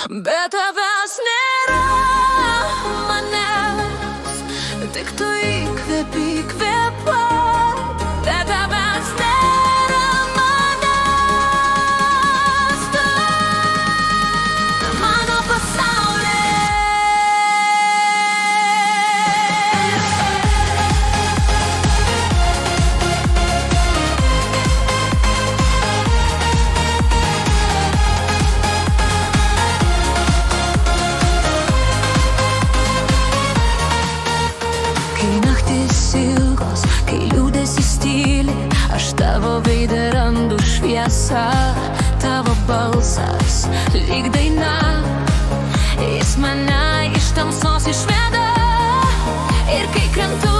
Be tavęs nėra manęs, tik tu įkvėpi, įkvėpai. Be tavęs nėra manęs, tu mano ilgos, kai liūdesys tyli, aš tavo veidą randu šviesą. Tavo balsas lyg daina, jis mane iš tamsos išveda. Ir kai krentu